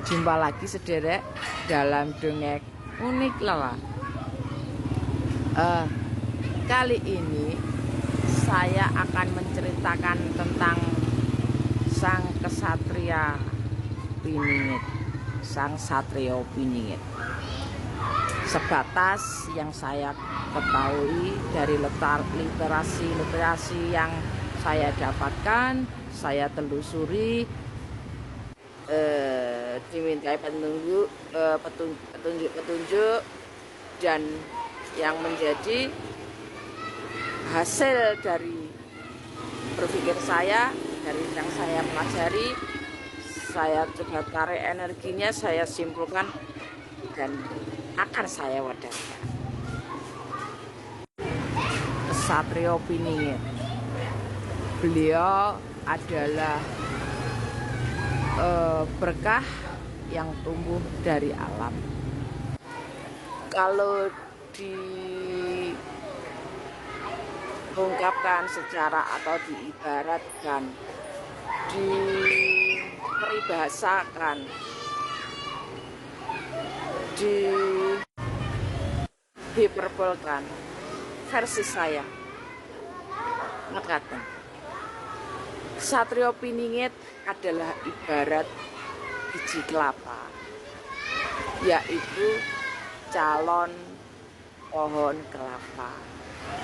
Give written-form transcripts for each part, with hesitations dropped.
Jumpa lagi sederek dalam dongeng unik lala. Kali ini saya akan menceritakan tentang sang kesatria Piningit, sang satrio Piningit. Sebatas yang saya ketahui dari literasi yang saya dapatkan, saya telusuri, dimintai petunjuk dan yang menjadi hasil dari berpikir saya, dari yang saya pelajari, saya coba tarik energinya, saya simpulkan dan akan saya wadarkan. Satrio Piningit, beliau adalah berkah yang tumbuh dari alam. Kalau diungkapkan secara atau diibaratkan, diperibahasakan, dihiperbolkan, versi saya mengatakan Satrio Piningit adalah ibarat biji kelapa, yaitu calon pohon kelapa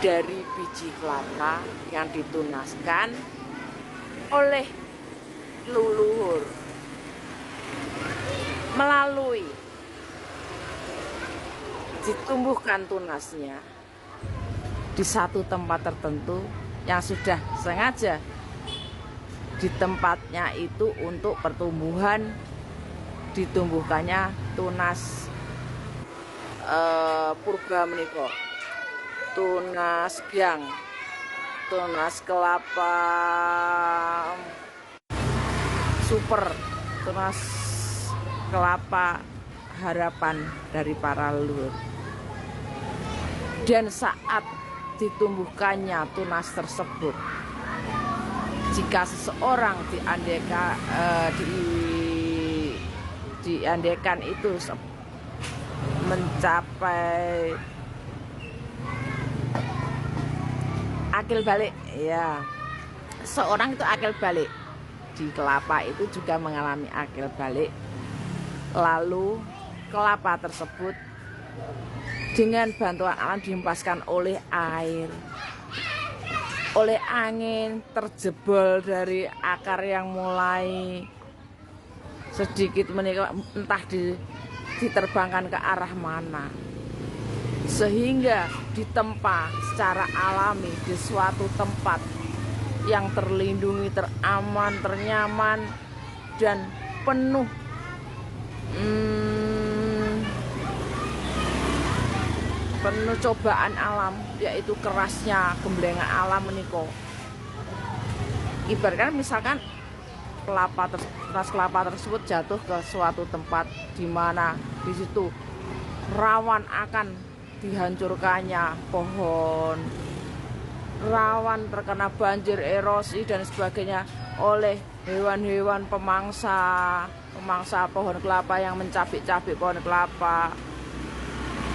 dari biji kelapa yang ditunaskan oleh leluhur melalui ditumbuhkan tunasnya di satu tempat tertentu yang sudah sengaja di tempatnya itu untuk pertumbuhan, ditumbuhkannya tunas purba menika, tunas biang, tunas kelapa super, tunas kelapa harapan dari para leluhur. Dan saat ditumbuhkannya tunas tersebut, jika seseorang diandekan itu mencapai akil balik, ya, seorang itu akil balik di kelapa itu juga mengalami akil balik, lalu kelapa tersebut dengan bantuan alam dihempaskan oleh air, oleh angin, terjebol dari akar yang mulai sedikit menikah, entah diterbangkan ke arah mana, sehingga ditempa secara alami di suatu tempat yang terlindungi, teraman, ternyaman, dan penuh penuh cobaan alam, yaitu kerasnya gemblengan alam meniko. Ibaratkan misalkan tunas kelapa tersebut jatuh ke suatu tempat di mana di situ rawan akan dihancurkannya pohon, rawan terkena banjir, erosi dan sebagainya oleh hewan-hewan pemangsa pohon kelapa yang mencabik-cabik pohon kelapa.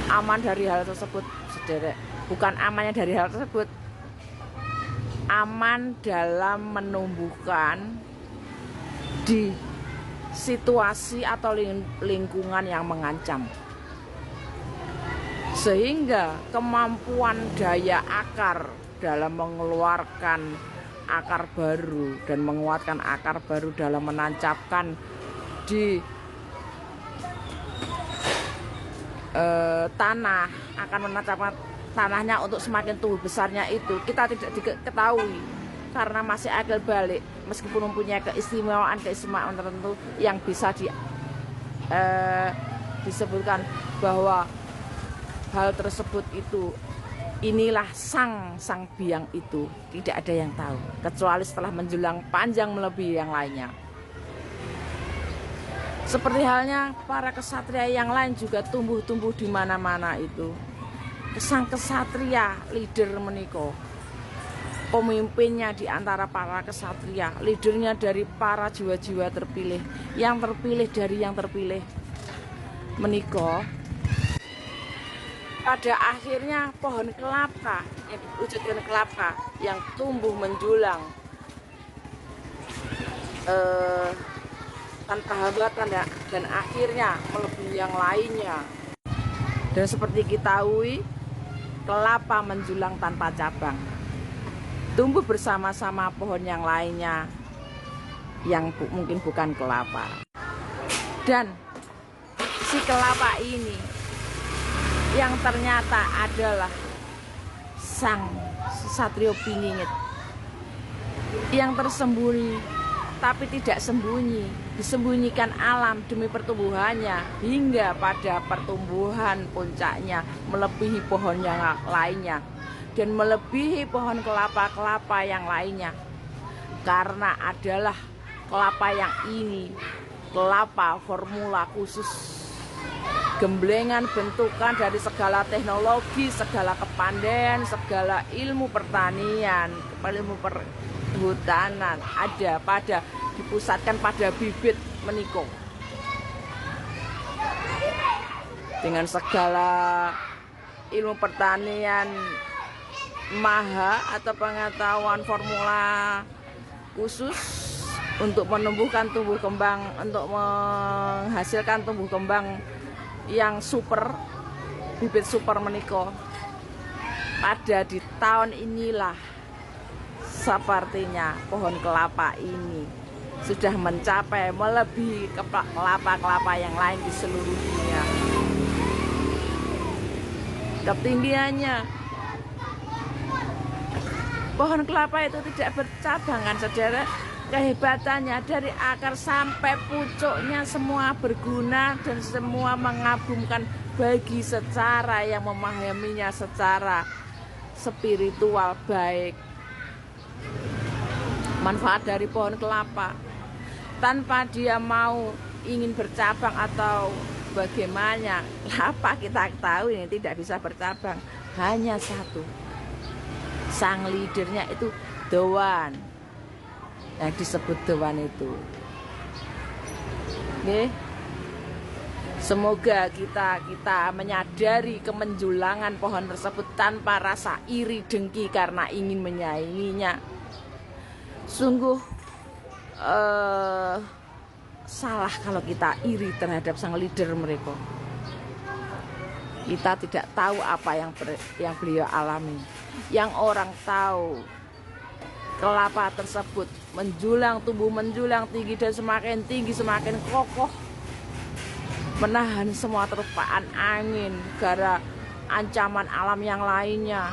Aman dari hal tersebut, sederek. Bukan amannya dari hal tersebut, aman dalam menumbuhkan di situasi atau lingkungan yang mengancam, sehingga kemampuan daya akar dalam mengeluarkan akar baru dan menguatkan akar baru dalam menancapkan di tanah, akan menancapkan tanahnya untuk semakin tumbuh besarnya, itu kita tidak diketahui karena masih akil balik, meskipun mempunyai keistimewaan tertentu yang bisa disebutkan bahwa hal tersebut itu, inilah sang biang itu, tidak ada yang tahu kecuali setelah menjulang panjang melebihi yang lainnya. Seperti halnya para kesatria yang lain juga tumbuh di mana-mana itu. Sang kesatria leader meniko, pemimpinnya di antara para kesatria, leadernya dari para jiwa-jiwa terpilih, yang terpilih dari yang terpilih menika. Pada akhirnya pohon kelapa yang diwujudkan kelapa yang tumbuh menjulang tanpa hambatan ya, dan akhirnya melebihi yang lainnya. Dan seperti kita ketahui, kelapa menjulang tanpa cabang, tumbuh bersama-sama pohon yang lainnya yang mungkin bukan kelapa. Dan si kelapa ini yang ternyata adalah sang Satrio Piningit yang tersembunyi tapi tidak sembunyi, disembunyikan alam demi pertumbuhannya, hingga pada pertumbuhan puncaknya melebihi pohon yang lainnya dan melebihi pohon kelapa-kelapa yang lainnya, karena adalah kelapa yang ini kelapa formula khusus, gemblengan bentukan dari segala teknologi, segala kepandaian, segala ilmu pertanian, ilmu perhutanan ada pada dipusatkan pada bibit meniko. Dengan segala ilmu pertanian maha atau pengetahuan formula khusus untuk menumbuhkan tumbuh kembang, untuk menghasilkan tumbuh kembang yang super, bibit super meniko. Pada di tahun inilah sepertinya pohon kelapa ini sudah mencapai melebihi kelapa-kelapa yang lain di seluruh dunia. Ketinggiannya pohon kelapa itu tidak bercabang kan saudara. Kehebatannya dari akar sampai pucuknya semua berguna dan semua mengagumkan bagi secara yang memahaminya secara spiritual baik. Manfaat dari pohon kelapa tanpa dia mau ingin bercabang atau bagaimana, kelapa kita tahu ini tidak bisa bercabang, hanya satu. Sang leadernya itu Dewan, yang disebut Dewan itu. Oke. Semoga kita menyadari kemenjulangan pohon tersebut tanpa rasa iri dengki karena ingin menyainginya. Sungguh salah kalau kita iri terhadap sang leader mereka. Kita tidak tahu apa yang beliau alami. Yang orang tahu, kelapa tersebut menjulang, tumbuh menjulang tinggi dan semakin tinggi, semakin kokoh, menahan semua terpaan angin, gara ancaman alam yang lainnya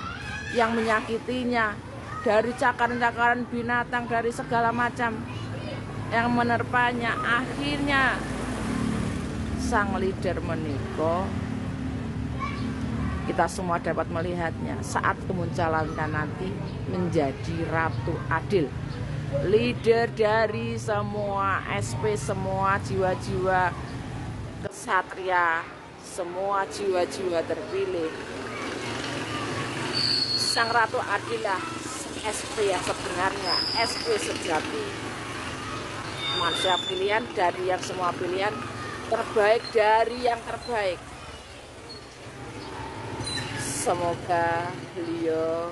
yang menyakitinya, dari cakaran-cakaran binatang, dari segala macam yang menerpanya. Akhirnya sang leader menika, kita semua dapat melihatnya saat kemunculannya nanti menjadi Ratu Adil, leader dari semua SP, semua jiwa-jiwa kesatria, semua jiwa-jiwa terpilih. Sang Ratu Adilah SP yang sebenarnya, SP sejati, manusia pilihan dari yang semua pilihan, terbaik dari yang terbaik. Semoga beliau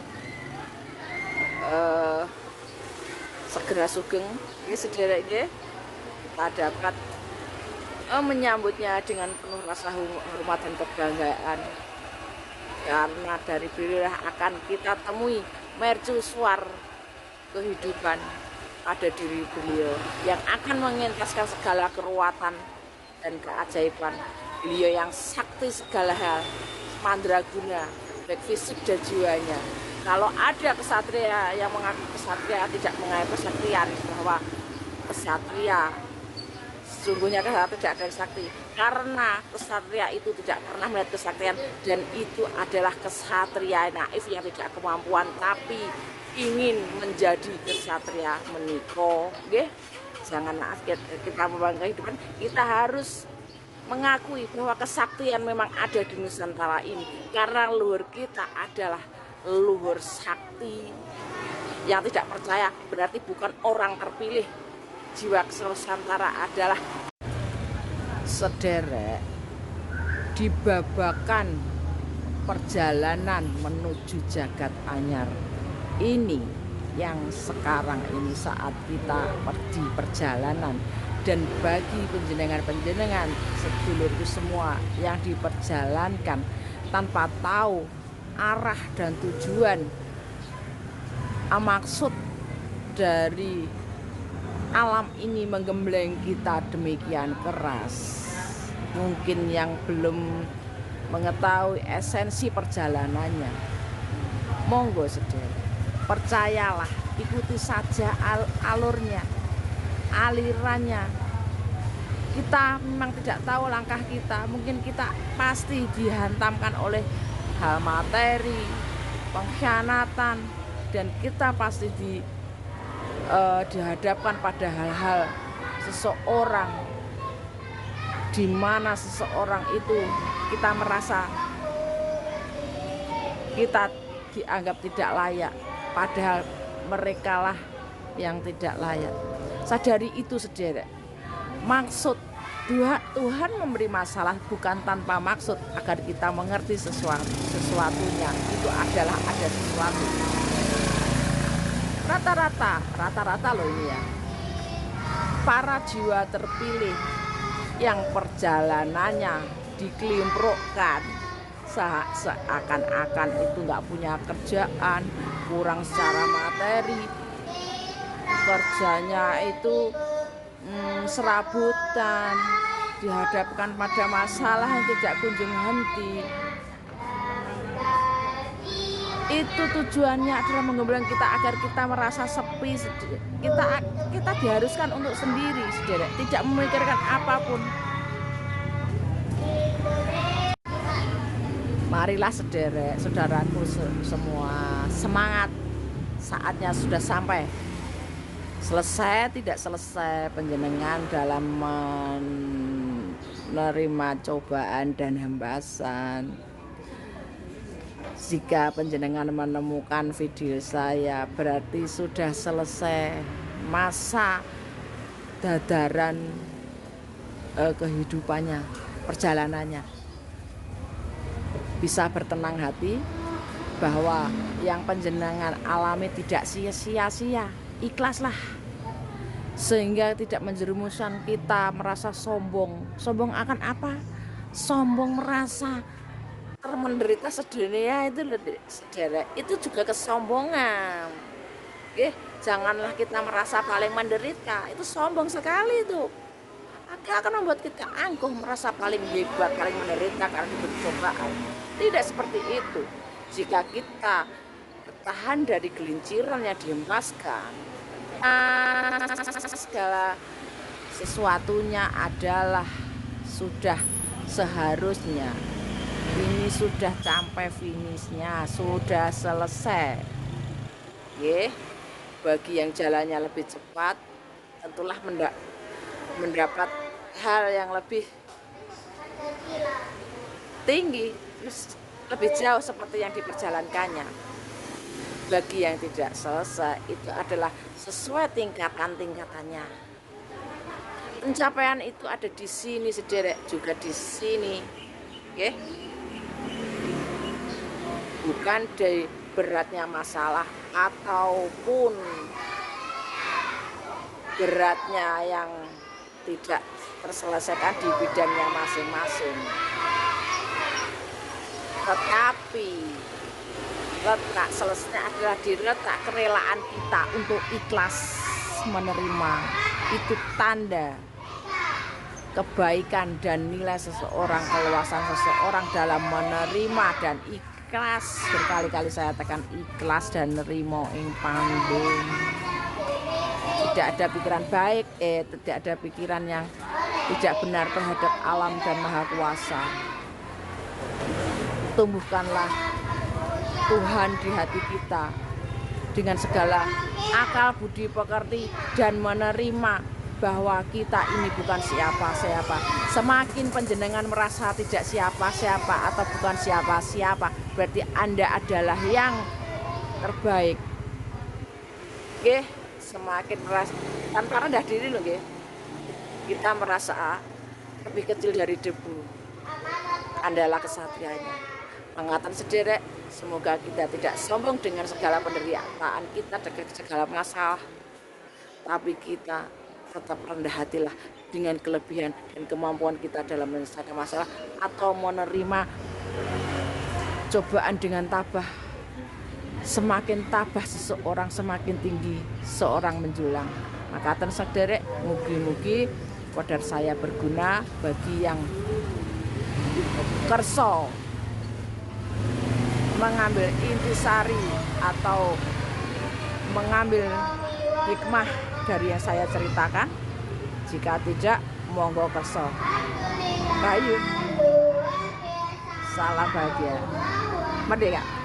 segera sugeng, ini saudara, ini kita dapat menyambutnya dengan penuh rasa hormat dan kebanggaan, karena dari beliau akan kita temui mercusuar kehidupan pada diri beliau yang akan mengentaskan segala keruatan dan keajaiban. Beliau yang sakti segala hal, mandraguna, baik fisik dan jiwanya. Kalau ada kesatria yang mengaku kesatria tidak mengaku kesaktian, bahwa kesatria sesungguhnya kesatria tidak ada sakti, karena kesatria itu tidak pernah melihat kesaktian, dan itu adalah kesatria naif yang tidak kemampuan tapi ingin menjadi kesatria meniko. Jangan naif, kita membangun kehidupan, kita harus mengakui bahwa kesaktian memang ada di Nusantara ini, karena luhur kita adalah luhur sakti, Yang tidak percaya berarti bukan orang terpilih. Jiwa Nusantara adalah sederek di babakan perjalanan menuju jagat anyar ini, yang sekarang ini saat kita di perjalanan. Dan bagi penjenengan sedulurku semua yang diperjalankan tanpa tahu arah dan tujuan, maksud dari alam ini menggembleng kita demikian keras, mungkin yang belum mengetahui esensi perjalanannya, monggo sederek, percayalah, ikuti saja alurnya, alirannya. Kita memang tidak tahu langkah kita, mungkin kita pasti dihantamkan oleh hal materi, pengkhianatan, dan kita pasti dihadapkan pada hal-hal seseorang, di mana seseorang itu kita merasa kita dianggap tidak layak, padahal merekalah yang tidak layak. Sadari itu sederek. Maksud Tuhan memberi masalah bukan tanpa maksud, agar kita mengerti sesuatunya itu adalah ada sesuatu. Rata-rata loh ini ya, para jiwa terpilih yang perjalanannya dikelimprukkan seakan-akan itu nggak punya kerjaan, kurang secara materi, kerjanya itu serabutan, dihadapkan pada masalah yang tidak kunjung henti. Itu tujuannya adalah menggembleng kita agar kita merasa sepi. Kita diharuskan untuk sendiri, sederek, tidak memikirkan apapun. Marilah sederek, saudaraku semua, semangat, saatnya sudah sampai. Selesai tidak selesai penjenengan dalam menerima cobaan dan hembasan. Jika penjenengan menemukan video saya, berarti sudah selesai masa dadaran kehidupannya, perjalanannya. Bisa bertenang hati bahwa yang penjenengan alami tidak sia-sia, ikhlaslah, sehingga tidak menjerumuskan kita merasa sombong. Sombong akan apa? Sombong merasa menderita sedunia itu sederek, itu juga kesombongan. Janganlah kita merasa paling menderita, itu sombong sekali itu. Akan membuat kita angkuh, merasa paling hebat, paling menderita karena diberi cobaan. Tidak seperti itu. Jika kita bertahan dari gelinciran yang dihempaskan, segala sesuatunya adalah sudah seharusnya. Ini sudah sampai finishnya, sudah selesai. Bagi yang jalannya lebih cepat, tentulah mendapat hal yang lebih tinggi, lebih jauh seperti yang diperjalankannya. Bagi yang tidak selesai, itu adalah sesuai tingkatan-tingkatannya. Pencapaian itu ada di sini, sederek, juga di sini. Bukan dari beratnya masalah ataupun beratnya yang tidak terselesaikan di bidangnya masing-masing, tetapi letak selesainya adalah di letak kerelaan kita untuk ikhlas menerima. Itu tanda kebaikan dan nilai seseorang, keluasan seseorang dalam menerima dan ikhlas. Berkali-kali saya tekan ikhlas dan nerimo ing pandung. Tidak ada pikiran baik, tidak ada pikiran yang tidak benar terhadap alam dan Maha Kuasa. Tumbuhkanlah Tuhan di hati kita dengan segala akal budi pekerti dan menerima bahwa kita ini bukan siapa-siapa. Semakin penjenengan merasa tidak siapa-siapa atau bukan siapa-siapa, berarti Anda adalah yang terbaik. nggih, semakin merasa tanpa rendah diri loh nggih. Kita merasa lebih kecil dari debu. Andalah kesatrianya. Mangatan sederek, semoga kita tidak sombong dengan segala penderitaan kita, dengan segala masalah. Tapi kita tetap rendah hatilah dengan kelebihan dan kemampuan kita dalam menyelesaikan masalah atau menerima cobaan dengan tabah. Semakin tabah seseorang, semakin tinggi seorang menjulang. Makaten sederek, mugi-mugi kodar saya berguna bagi yang kerso mengambil intisari atau mengambil hikmah dari yang saya ceritakan. Jika tidak, monggo kerso. Rahayu, salam bahagia, merdeka.